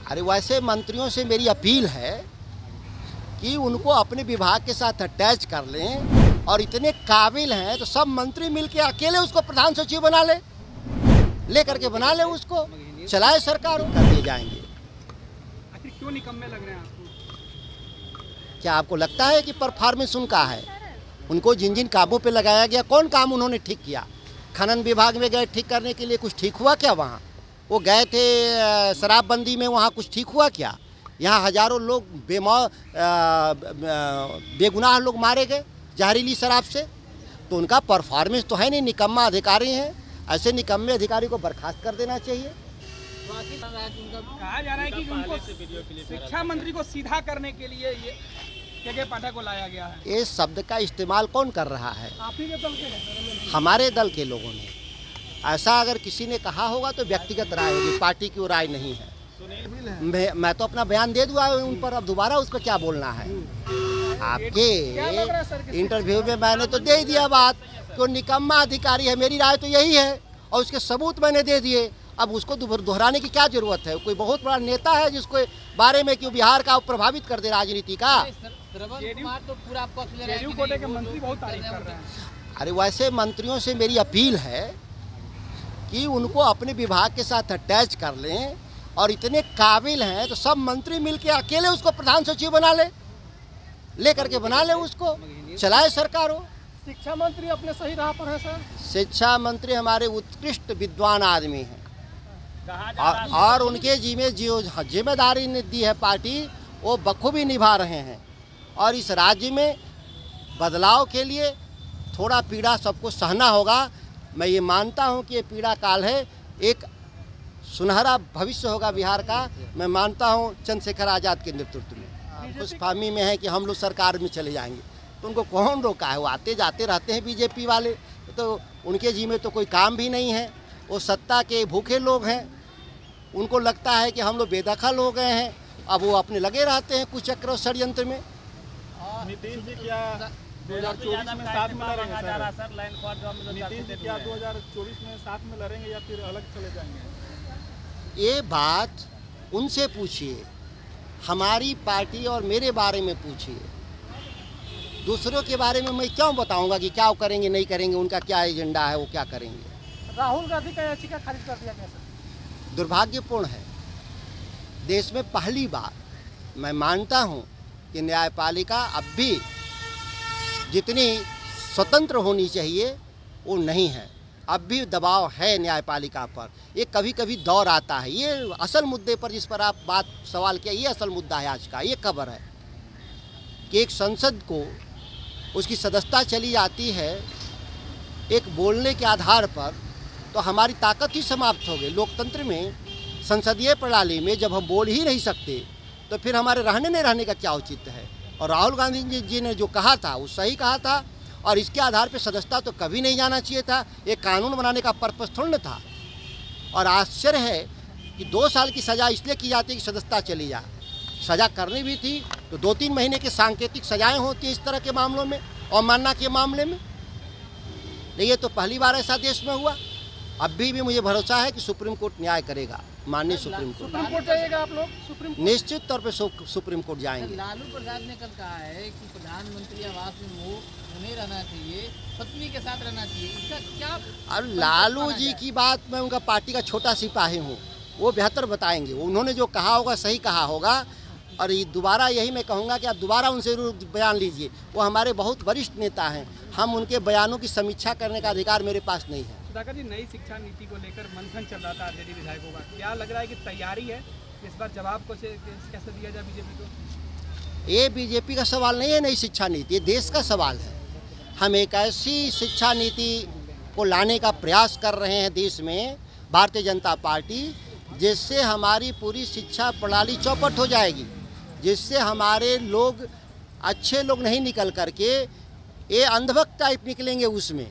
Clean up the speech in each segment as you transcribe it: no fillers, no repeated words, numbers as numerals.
अरे वैसे मंत्रियों से मेरी अपील है कि उनको अपने विभाग के साथ अटैच कर लें और इतने काबिल हैं तो सब मंत्री मिलके अकेले उसको प्रधान सचिव बना ले करके बना ले, उसको चलाए सरकार कर दिए जाएंगे। आखिर क्यों निकम्मे लग रहे हैं आपको? क्या आपको लगता है कि परफॉर्मेंस उनका है? उनको जिन जिन कामों पे लगाया गया, कौन काम उन्होंने ठीक किया? खनन विभाग में गए ठीक करने के लिए, कुछ ठीक हुआ क्या? वहाँ वो गए थे शराबबंदी में, वहाँ कुछ ठीक हुआ क्या? यहाँ हजारों लोग बेगुनाह लोग मारे गए जहरीली शराब से। तो उनका परफॉर्मेंस तो है नहीं, निकम्मा अधिकारी हैं। ऐसे निकम्मे अधिकारी को बर्खास्त कर देना चाहिए। कहा जा रहा है कि उनको शिक्षा मंत्री को सीधा करने के लिए ये के पाठक को लाया गया है। ये शब्द का इस्तेमाल कौन कर रहा है? आप ही के दल के, हमारे दल के लोगों ने। ऐसा अगर किसी ने कहा होगा तो व्यक्तिगत राय होगी, पार्टी की वो राय नहीं है। मैं तो अपना बयान दे दूँ उन पर, अब दोबारा उस पर क्या बोलना है? आपके इंटरव्यू में मैंने तो दे दिया बात कि वो निकम्मा अधिकारी है, मेरी राय तो यही है और उसके सबूत मैंने दे दिए। अब उसको दोहराने की क्या जरूरत है? कोई बहुत बड़ा नेता है जिसको बारे में क्यों बिहार का प्रभावित कर दे राजनीति का। तो पूरा कोटे के मंत्री बहुत तारीफ कर रहे हैं। अरे वैसे मंत्रियों से मेरी अपील है कि उनको अपने विभाग के साथ अटैच कर लें और इतने काबिल हैं तो सब मंत्री मिलके अकेले उसको प्रधान सचिव बना ले करके बना ले, उसको चलाए सरकार हो। शिक्षा मंत्री अपने सही राह पर है सर? शिक्षा मंत्री हमारे उत्कृष्ट विद्वान आदमी हैं और उनके जिम्मेदारी ने दी है पार्टी, वो बखूबी निभा रहे हैं। और इस राज्य में बदलाव के लिए थोड़ा पीड़ा सबको सहना होगा। मैं ये मानता हूँ कि ये पीड़ा काल है, एक सुनहरा भविष्य होगा बिहार का। मैं मानता हूँ चंद्रशेखर आज़ाद के नेतृत्व में। खुशफहमी में है कि हम लोग सरकार में चले जाएंगे, तो उनको कौन रोका है? वो आते जाते रहते हैं बीजेपी वाले, तो उनके जी में तो कोई काम भी नहीं है। वो सत्ता के भूखे लोग हैं, उनको लगता है कि हम लोग बेदखल हो गए हैं। अब वो अपने लगे रहते हैं कुछ चक्र और षड्यंत्र में। नीतीश जी क्या 2024 में साथ में लड़ेंगे सर? नीतीश जी क्या 2024 में साथ में लड़ेंगे या फिर अलग चले जाएंगे? ये बात उनसे पूछिए, हमारी पार्टी और मेरे बारे में पूछिए। दूसरों के बारे में मैं क्यों बताऊंगा कि क्या वो करेंगे नहीं करेंगे, उनका क्या एजेंडा है, वो क्या करेंगे। राहुल गांधी का याचिका खारिज कर दिया गया सर। दुर्भाग्यपूर्ण है। देश में पहली बार मैं मानता हूं कि न्यायपालिका अब भी जितनी स्वतंत्र होनी चाहिए वो नहीं है। अब भी दबाव है न्यायपालिका पर। ये कभी कभी दौर आता है। ये असल मुद्दे पर जिस पर आप सवाल किया, ये असल मुद्दा है आज का। ये खबर है कि एक संसद को उसकी सदस्यता चली जाती है एक बोलने के आधार पर, तो हमारी ताकत ही समाप्त हो गई। लोकतंत्र में, संसदीय प्रणाली में जब हम बोल ही नहीं सकते तो फिर हमारे रहने नहीं रहने का क्या औचित्य है? और राहुल गांधी जी ने जो कहा था वो सही कहा था, और इसके आधार पर सदस्यता तो कभी नहीं जाना चाहिए था। एक कानून बनाने का पर्पस थोड़ा न था। और आश्चर्य है कि 2 साल की सज़ा इसलिए की जाती है कि सदस्यता चली जाए। सज़ा करनी भी थी तो 2-3 महीने की सांकेतिक सजाएं होती है इस तरह के मामलों में, अवमानना के मामले में। नहीं, ये तो पहली बार ऐसा देश में हुआ। अभी भी मुझे भरोसा है कि सुप्रीम कोर्ट न्याय करेगा। माननीय सुप्रीम कोर्ट जाइएगा आप लोग? सुप्रीम कोर्ट निश्चित तौर पे सुप्रीम कोर्ट जाएंगे। लालू प्रसाद ने कल कहा है कि प्रधानमंत्री आवास में उन्हें रहना चाहिए, पत्नी के साथ रहना चाहिए। इसका क्या? और लालू जी की बात, मैं उनका पार्टी का छोटा सिपाही हूँ, वो बेहतर बताएंगे। उन्होंने जो कहा होगा सही कहा होगा। और दोबारा यही मैं कहूँगा कि आप दोबारा उनसे बयान लीजिए। वो हमारे बहुत वरिष्ठ नेता हैं, हम उनके बयानों की समीक्षा करने का अधिकार मेरे पास नहीं है। सुधाकर जी, नई शिक्षा नीति को लेकर मंथन चल रहा था आरजेडी विधायकों का, क्या लग रहा है कि तैयारी है इस बार जवाब को कैसे दिया जाए बीजेपी को? ये बीजेपी का सवाल नहीं है नई शिक्षा नीति, ये देश का सवाल है। हम एक ऐसी शिक्षा नीति को लाने का प्रयास कर रहे हैं देश में, भारतीय जनता पार्टी, जिससे हमारी पूरी शिक्षा प्रणाली चौपट हो जाएगी, जिससे हमारे लोग अच्छे लोग नहीं निकल करके ये अंधभक्त टाइप निकलेंगे। उसमें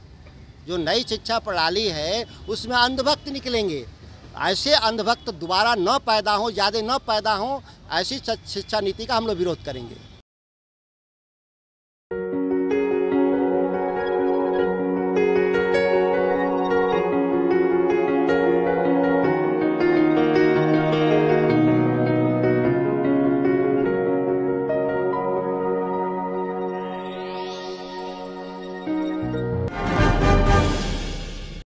जो नई शिक्षा प्रणाली है उसमें अंधभक्त निकलेंगे। ऐसे अंधभक्त दोबारा न पैदा हो, ज़्यादा न पैदा हो, ऐसी शिक्षा नीति का हम लोग विरोध करेंगे।